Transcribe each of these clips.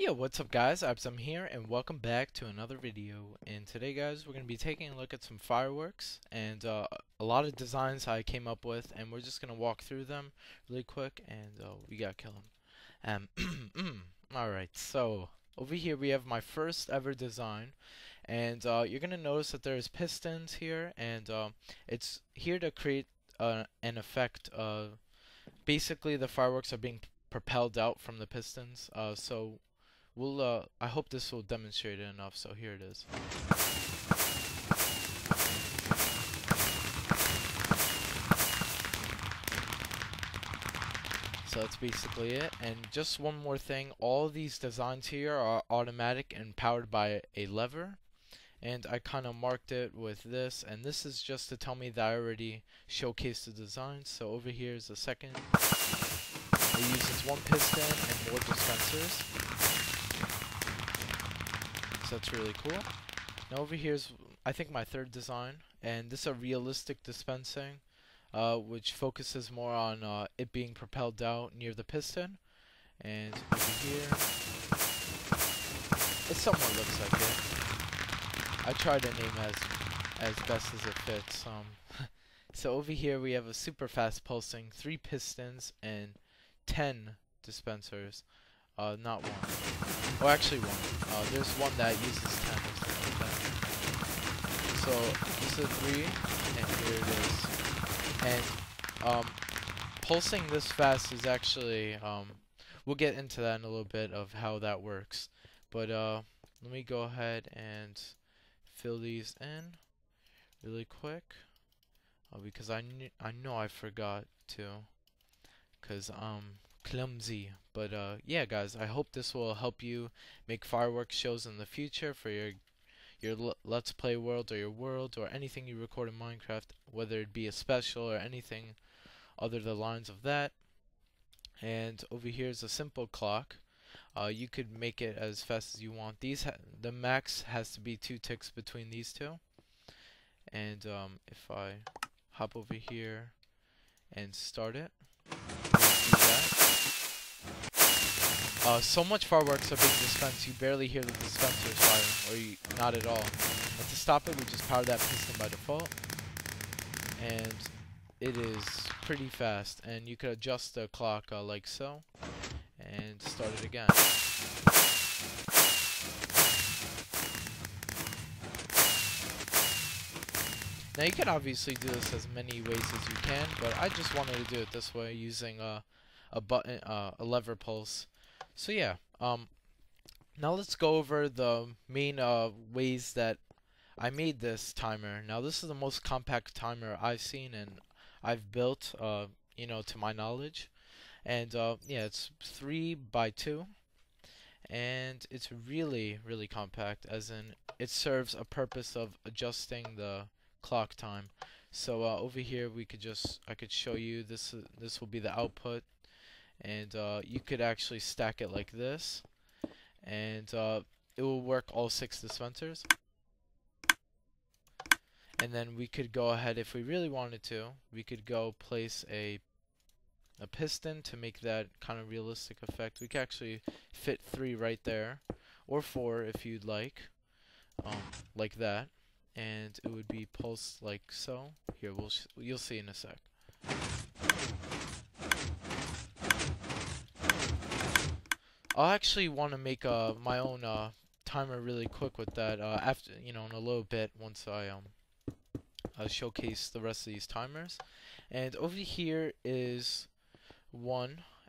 Yo, what's up guys, iReapism here and welcome back to another video. And today guys, we're going to be taking a look at some fireworks and a lot of designs I came up with, and we're just going to walk through them really quick and we got to kill them. Alright, so over here we have my first ever design, and you're going to notice that there's pistons here, and it's here to create an effect. Basically the fireworks are being propelled out from the pistons, I hope this will demonstrate it enough, so here it is. So that's basically it, and just one more thing, all these designs here are automatic and powered by a lever, and I kind of marked it with this, and this is just to tell me that I already showcased the design. So over here is the second. It uses one piston and more dispensers. So that's really cool. Now over here's, I think, my third design, and this is a realistic dispensing, which focuses more on it being propelled out near the piston. And over here, it somewhat looks like it. I tried to name as best as it fits. So over here we have a super fast pulsing, 3 pistons and 10 dispensers. Not one. Oh, actually one. There's one that uses 10 or something like that. So this is 3, and here it is. And pulsing this fast is actually, we'll get into that in a little bit of how that works. But let me go ahead and fill these in really quick, because I know I forgot to, because clumsy. But yeah guys, I hope this will help you make fireworks shows in the future for your let's play world, or your world, or anything you record in Minecraft, whether it be a special or anything other the lines of that. And over here is a simple clock. You could make it as fast as you want. The max has to be 2 ticks between these two. And if I hop over here and start it, you'll see that. So much fireworks are being dispensed, you barely hear the dispensers firing, or not at all. And to stop it, we just power that piston by default, and it is pretty fast. And you could adjust the clock like so, and start it again. Now you can obviously do this as many ways as you can, but I just wanted to do it this way using a lever pulse. So yeah, now let's go over the main ways that I made this timer. Now this is the most compact timer I've seen and I've built, to my knowledge. And yeah, it's 3 by 2, and it's really compact, as in it serves a purpose of adjusting the clock time. So over here I could show you this. This will be the output, and you could actually stack it like this, and it will work all 6 dispensers. And then we could go ahead, if we really wanted to, we could go place a piston to make that kind of realistic effect. We could actually fit 3 right there, or 4 if you'd like that, and it would be pulsed like so. Here, you'll see in a sec. I'll actually want to make my own timer really quick with that after, in a little bit, once I showcase the rest of these timers. And over here is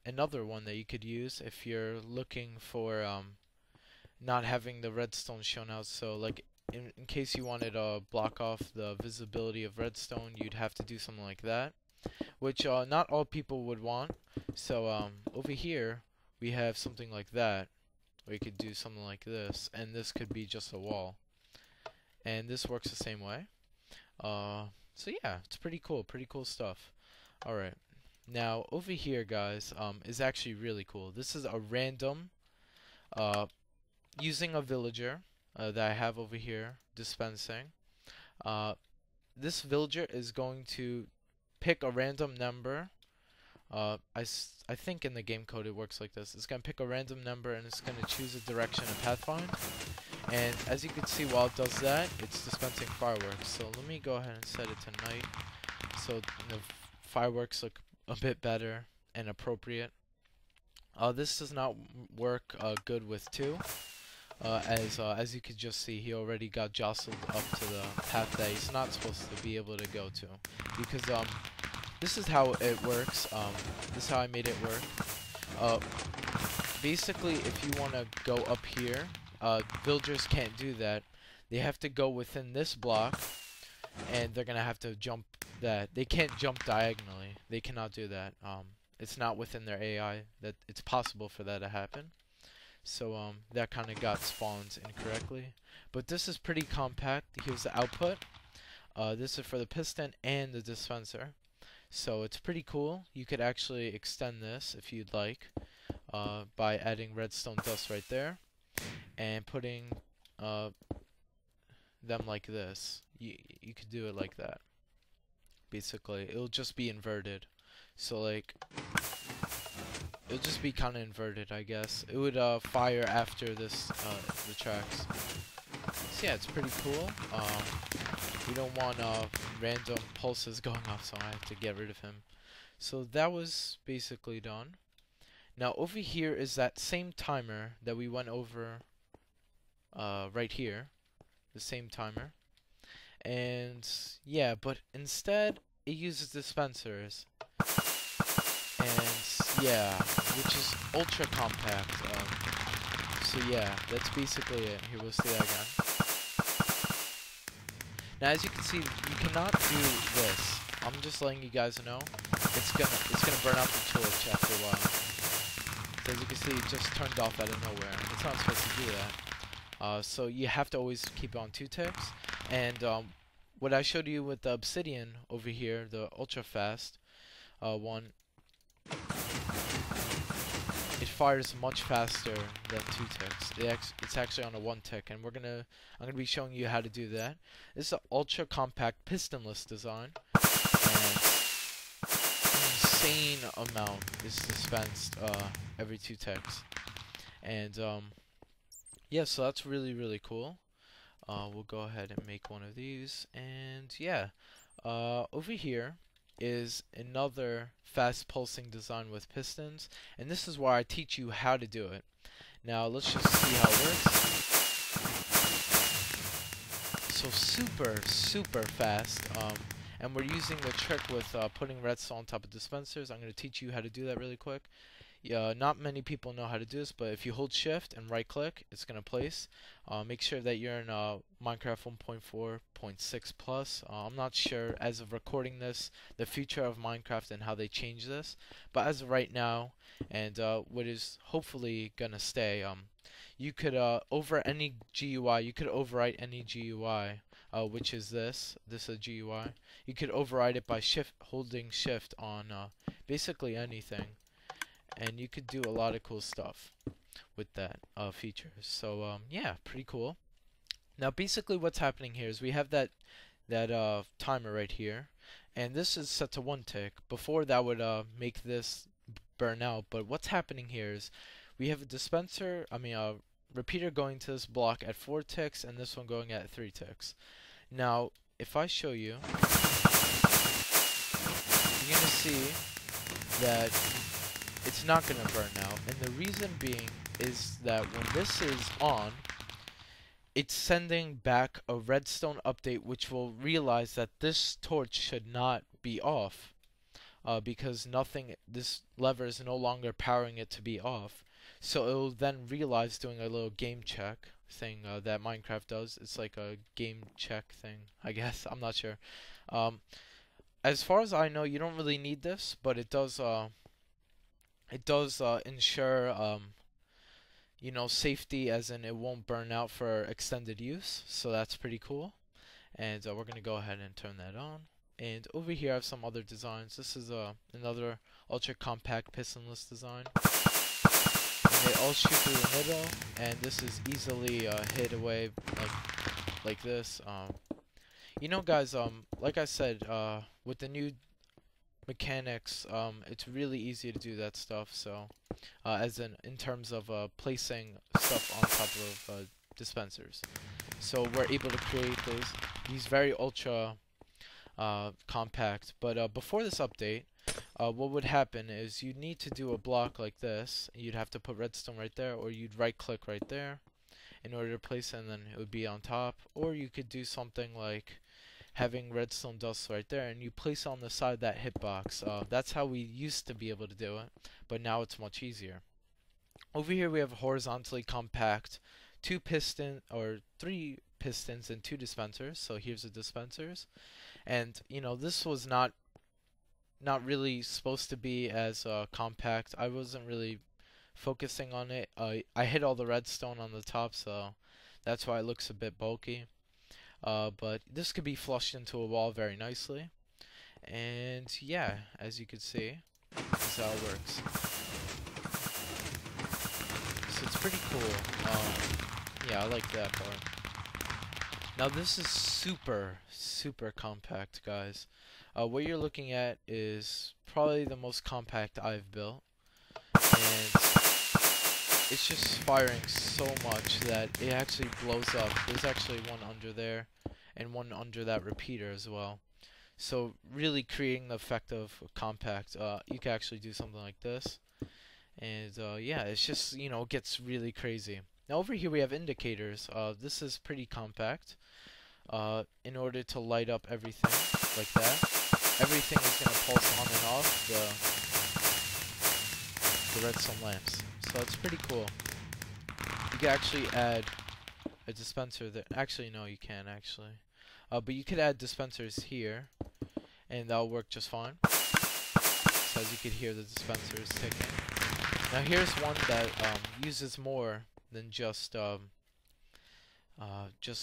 another one that you could use if you're looking for not having the redstone shown out. So like in case you wanted to block off the visibility of redstone, you'd have to do something like that, which not all people would want. So over here we have something like that, or you could do something like this, and this could be just a wall, and this works the same way. So yeah, it's pretty cool stuff. Alright, now over here guys, is actually really cool. This is a random, using a villager that I have over here dispensing. This villager is going to pick a random number I think in the game code it works like this. It's gonna pick a random number and it's gonna choose a direction and path find. And as you can see, while it does that, it's dispensing fireworks. So let me go ahead and set it to night, so the fireworks look a bit better and appropriate. This does not work good with 2. As you could just see, he already got jostled up to the path that he's not supposed to be able to go to, because this is how it works. This is how I made it work. Basically, if you want to go up here, villagers can't do that. They have to go within this block, and they're gonna have to jump that. They can't jump diagonally. They cannot do that. It's not within their AI that it's possible for that to happen. So that kind of got spawned incorrectly. But this is pretty compact. Here's the output. This is for the piston and the dispenser. So it's pretty cool. You could actually extend this if you'd like by adding redstone dust right there and putting them like this. You could do it like that. Basically, it'll just be inverted. So like, it'll just be kind of inverted, I guess. It would fire after this the tracks. So yeah, it's pretty cool. We don't want random pulses going off, so I have to get rid of him. So that was basically done. Now over here is that same timer that we went over right here. The same timer. And yeah, but instead it uses dispensers. And yeah, which is ultra compact. So yeah, that's basically it. Here, we'll see that again. Now, as you can see, you cannot do this. I'm just letting you guys know. It's gonna burn out the torch after a while. So as you can see, it just turned off out of nowhere. It's not supposed to do that. So you have to always keep it on 2 ticks. And what I showed you with the obsidian over here, the ultra fast one, it fires much faster than 2 ticks. It's actually on a 1 tick, and I'm gonna be showing you how to do that. This is an ultra compact pistonless design, and an insane amount is dispensed every 2 ticks. And yeah, so that's really cool. We'll go ahead and make one of these, and yeah, over here is another fast pulsing design with pistons, and this is where I teach you how to do it. Now let's just see how it works. So super fast, and we're using the trick with putting redstone on top of dispensers. I'm going to teach you how to do that really quick. Not many people know how to do this, but if you hold shift and right click, it's going to place. Make sure that you're in Minecraft 1.4.6 plus. I'm not sure as of recording this the future of Minecraft and how they change this, but as of right now, and what is hopefully going to stay, you could over any GUI, you could overwrite any GUI, which is this is a GUI. You could override it by holding shift on basically anything. And you could do a lot of cool stuff with that feature. So yeah, pretty cool. Now basically what's happening here is we have that timer right here, and this is set to 1 tick. Before that would make this burn out, but what's happening here is we have a repeater going to this block at 4 ticks and this one going at 3 ticks. Now if I show you, you're gonna see that it's not going to burn out, and the reason being is that when this is on, it's sending back a redstone update which will realize that this torch should not be off, because this lever is no longer powering it to be off. So it will then realize, doing a little game check thing that Minecraft does. It's like a game check thing, I guess. I'm not sure. As far as I know, you don't really need this, but it does ensure safety, as in it won't burn out for extended use. So that's pretty cool, and we're gonna go ahead and turn that on. And over here I have some other designs. This is another ultra compact pistonless design, and they all shoot through the middle, and this is easily hid away like this. Guys, like I said, with the new mechanics, it's really easy to do that stuff. So, in terms of placing stuff on top of dispensers, so we're able to create these very ultra compact. But before this update, what would happen is you'd need to do a block like this. You'd have to put redstone right there, or you'd right click right there in order to place it, and then it would be on top. Or you could do something like having redstone dust right there, and you place it on the side of that hitbox. That's how we used to be able to do it, but now it's much easier. Over here we have horizontally compact three pistons and two dispensers. So here's the dispensers, and this was not really supposed to be as compact. I wasn't really focusing on it. I hit all the redstone on the top, so that's why it looks a bit bulky. But this could be flushed into a wall very nicely. And yeah, as you can see, this is how it works. So it's pretty cool. Yeah, I like that part. Now this is super compact, guys. What you're looking at is probably the most compact I've built, and it's just firing so much that it actually blows up. There's actually one under there and one under that repeater as well. So really creating the effect of compact. You can actually do something like this, and yeah, it's just it gets really crazy. Now over here we have indicators. This is pretty compact. In order to light up everything like that, everything is going to pulse on and off the redstone lamps. So it's pretty cool. You can actually add a dispenser there. Actually, no, you can't actually. But you could add dispensers here, and that'll work just fine. So as you can hear, the dispenser is ticking. Now here's one that uses more than just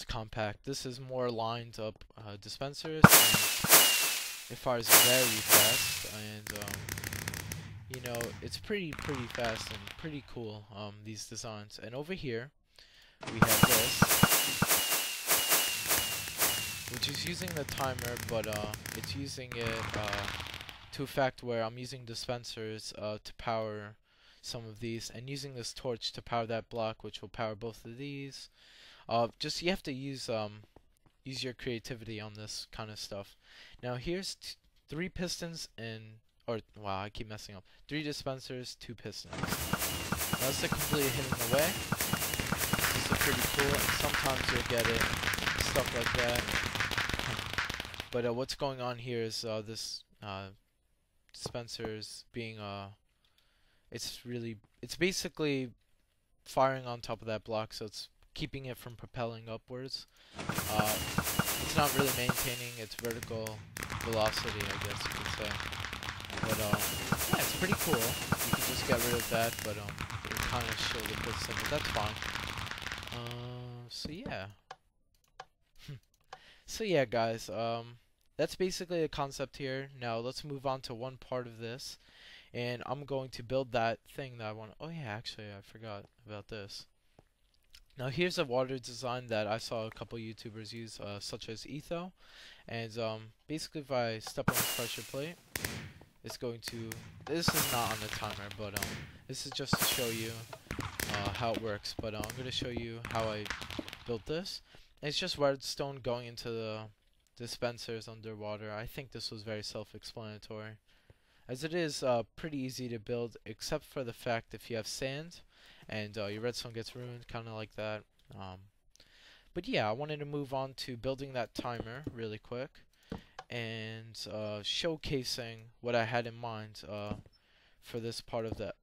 compact. This is more lined up dispensers, and it fires very fast, and it's pretty fast and pretty cool, these designs. And over here we have this, which is using the timer, but it's using it to effect where I'm using dispensers to power some of these, and using this torch to power that block, which will power both of these. Just you have to use your creativity on this kind of stuff. Now here's three pistons wow, I keep messing up. 3 dispensers, 2 pistons. Now this is completely hidden away. This is pretty cool, and sometimes you'll get it stuff like that. But what's going on here is this dispensers being it's basically firing on top of that block, so it's keeping it from propelling upwards. It's not really maintaining its vertical velocity, I guess you could say. But yeah, it's pretty cool. You can just get rid of that, but it will kind of show the piston, but that's fine. So yeah. So yeah, guys, that's basically the concept here. Now let's move on to one part of this, and I'm going to build that thing that I want. Oh yeah, actually I forgot about this. Now here's a water design that I saw a couple YouTubers use, such as Etho, and basically if I step on this pressure plate, it's going to. This is not on the timer, but this is just to show you how it works. But I'm going to show you how I built this. And it's just redstone going into the dispensers underwater. I think this was very self-explanatory, as it is pretty easy to build, except for the fact if you have sand and your redstone gets ruined, kind of like that. But yeah, I wanted to move on to building that timer really quick, and showcasing what I had in mind for this part of the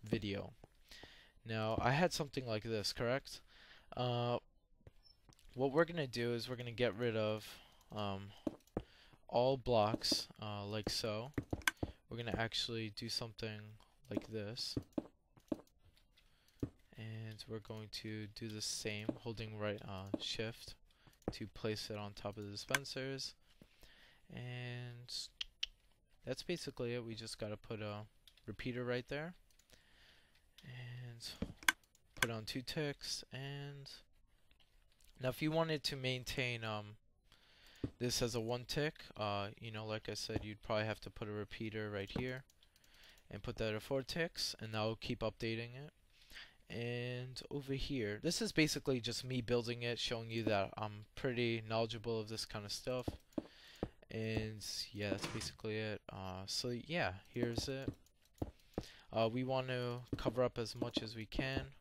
video. Now, I had something like this, correct? What we're going to do is we're going to get rid of all blocks like so. We're going to actually do something like this. And we're going to do the same, holding right shift to place it on top of the dispensers. And that's basically it. We just got to put a repeater right there. And put on 2 ticks. And now if you wanted to maintain this has a 1 tick. You know, like I said, you'd probably have to put a repeater right here and put that at 4 ticks, and that'll keep updating it. And over here, this is basically just me building it, showing you that I'm pretty knowledgeable of this kind of stuff. And yeah, that's basically it. So yeah, here's it. We want to cover up as much as we can.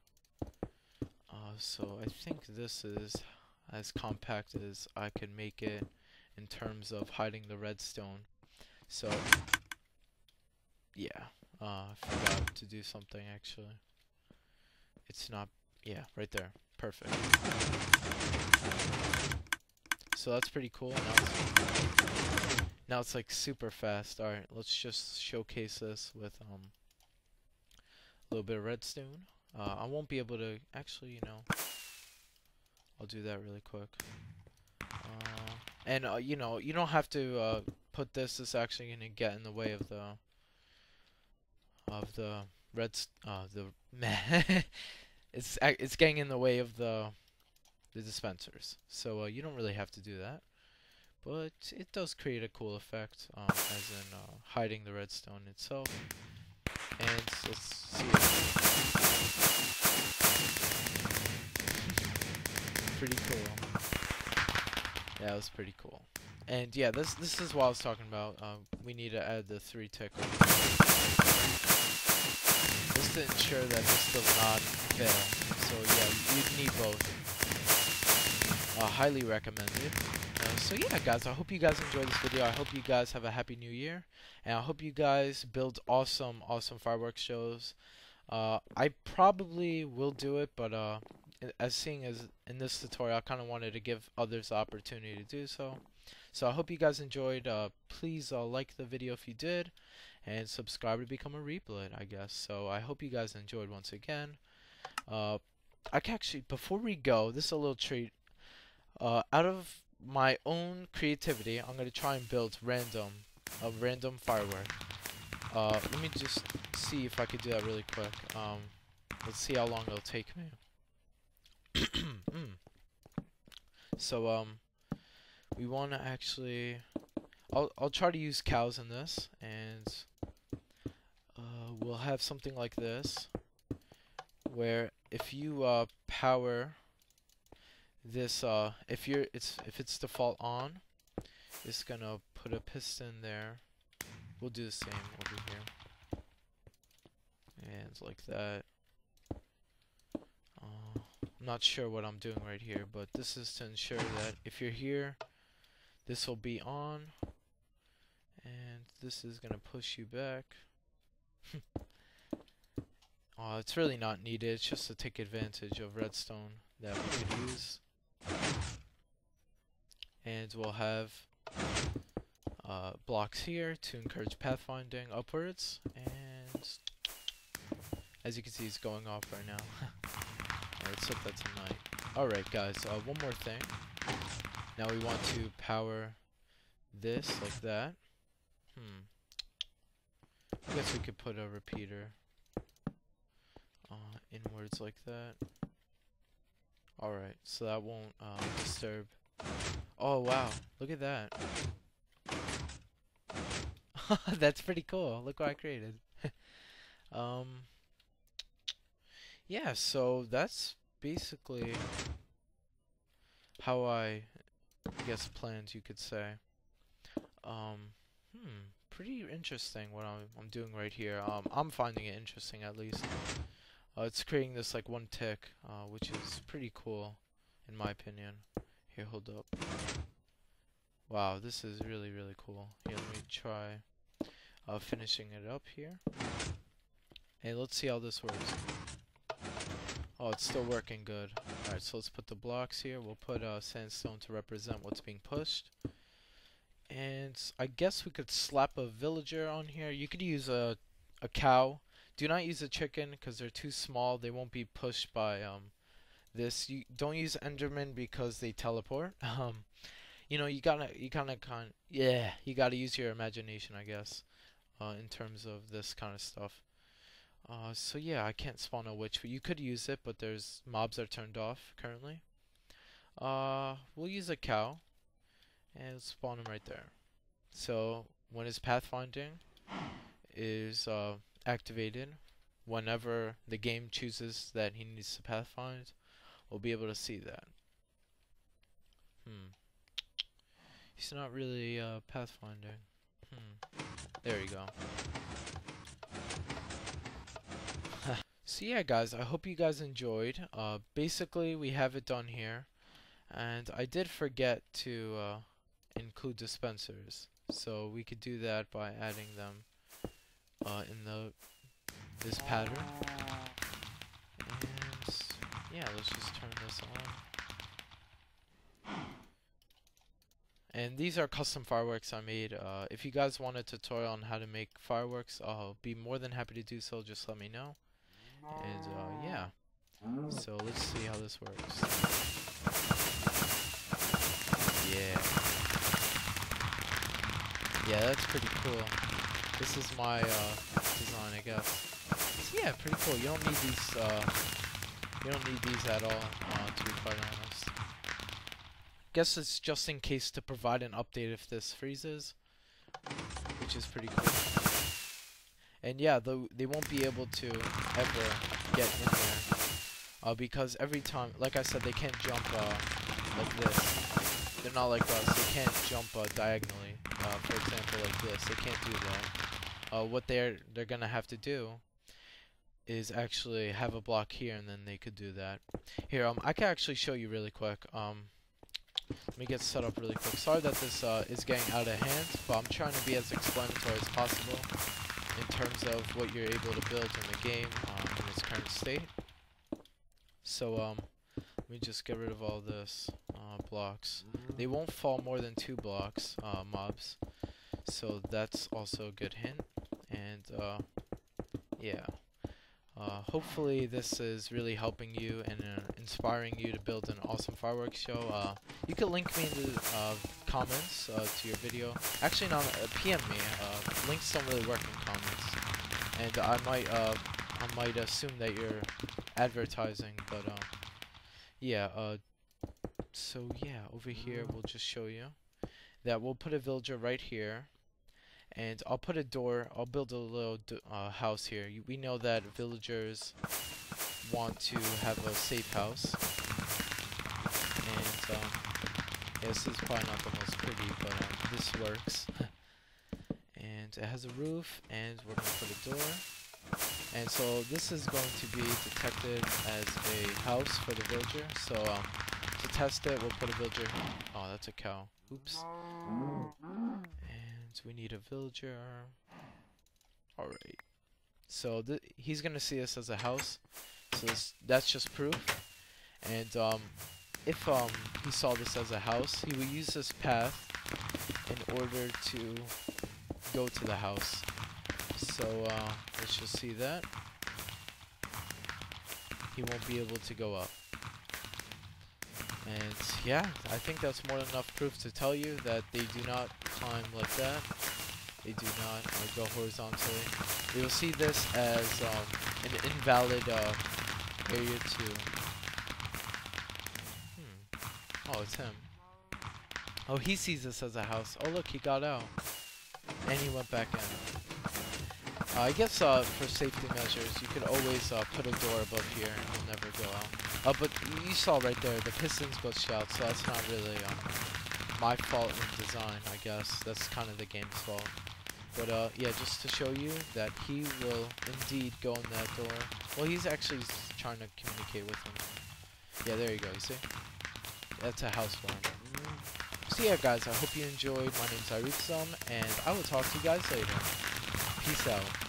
So I think this is as compact as I can make it in terms of hiding the redstone. So yeah, I forgot to do something actually. It's not, yeah, right there. Perfect. So that's pretty cool. Now it's like super fast. Alright, let's just showcase this with a little bit of redstone. I won't be able to actually, you know, I'll do that really quick. And you know, you don't have to put this. It's actually gonna get in the way of the it's getting in the way of the dispensers. So you don't really have to do that, but it does create a cool effect, as in hiding the redstone itself. And let's see it. Pretty cool. Yeah, it was pretty cool. And yeah, this is what I was talking about. We need to add the 3 tick. Just to ensure that this does not fail. So yeah, you'd need both. Highly recommended. So yeah, guys, I hope you guys enjoyed this video. I hope you guys have a happy new year, and I hope you guys build awesome fireworks shows. I probably will do it, but seeing as in this tutorial, I kind of wanted to give others the opportunity to do so. So I hope you guys enjoyed. Please like the video if you did, and subscribe to become a Reaplet, I guess. So I hope you guys enjoyed once again. I can actually, before we go, this is a little treat. Out of my own creativity, I'm gonna try and build a random firework. Let me just see if I could do that really quick. Let's see how long it'll take me. So we want to actually, I'll try to use cows in this, and we'll have something like this, where if you power this, if it's default on, it's gonna put a piston there. We'll do the same over here, and like that. I'm not sure what I'm doing right here, but this is to ensure that if you're here, this will be on, and this is gonna push you back. It's really not needed. It's just to take advantage of redstone that we could use. And we'll have blocks here to encourage pathfinding upwards, and as you can see, it's going off right now. Let's set that to night. Alright guys, one more thing. Now we want to power this like that. I guess we could put a repeater inwards like that. Alright, so that won't disturb. Oh wow, look at that. That's pretty cool. Look what I created. Yeah, so that's basically how I guess planned, you could say. Pretty interesting what I'm doing right here. I'm finding it interesting, at least. It's creating this like 1 tick, which is pretty cool in my opinion. Here, hold up. Wow, this is really cool. Here, let me try finishing it up here. Hey, let's see how this works. Oh, it's still working good. Alright, so let's put the blocks here. We'll put sandstone to represent what's being pushed. And I guess we could slap a villager on here. You could use a cow. Do not use a chicken because they're too small. They won't be pushed by this. You don't use Enderman because they teleport. You know, you gotta use your imagination, I guess, in terms of this kind of stuff. So yeah, I can't spawn a witch, but you could use it, but there's mobs are turned off currently. We'll use a cow, and spawn him right there. So when his pathfinding is activated, whenever the game chooses that he needs to pathfind, we'll be able to see that. He's not really pathfinding. There you go. So yeah, guys, I hope you guys enjoyed. Basically, we have it done here, and I did forget to include dispensers, so we could do that by adding them in this pattern. And yeah, let's just turn this on. And these are custom fireworks I made. If you guys want a tutorial on how to make fireworks, I'll be more than happy to do so. Just let me know. And yeah, so let's see how this works. Yeah, that's pretty cool. This is my design, I guess. So yeah, pretty cool. You don't need these. You don't need these at all, to be quite honest. Guess it's just in case to provide an update if this freezes, which is pretty cool. And yeah, they won't be able to ever get in there because every time, like I said, they can't jump like this. They're not like us. They can't jump diagonally. For example, like this. They can't do that. What they're gonna have to do is actually have a block here, and then they could do that. Here, I can actually show you really quick. Let me get set up really quick. Sorry that this is getting out of hand, but I'm trying to be as explanatory as possible in terms of what you're able to build in the game in its current state. So let me just get rid of all this blocks. They won't fall more than 2 blocks, mobs, so that's also a good hint. And yeah, hopefully this is really helping you and inspiring you to build an awesome fireworks show. You can link me in the comments to your video. Actually, not PM me. Links don't really work in comments, and I might assume that you're advertising. But yeah. So yeah, over here we'll just show you that we'll put a villager right here. And I'll put a door. I'll build a little house here. We know that villagers want to have a safe house. And yeah, this is probably not the most pretty, but this works. And it has a roof, and we're going to put a door. And so this is going to be detected as a house for the villager. So to test it, we'll put a villager. Oh, that's a cow. Oops. We need a villager. Alright. So he's going to see this as a house. So that's just proof. And if he saw this as a house, he would use this path in order to go to the house. So let's just see that. He won't be able to go up. And yeah, I think that's more than enough proof to tell you that they do not climb like that. They do not go horizontally. You'll see this as an invalid area too. Oh, it's him. Oh, he sees this as a house. Oh, look, he got out. And he went back in. I guess for safety measures, you could always put a door above here and he'll never go out. But you saw right there, the pistons glitched out, so that's not really my fault in design, I guess. That's kind of the game's fault. But yeah, just to show you that he will indeed go in that door. Well, he's actually trying to communicate with him. Yeah, there you go, you see? That's a house for him. So yeah, guys, I hope you enjoyed. My name's iReapism, and I will talk to you guys later. Peace out.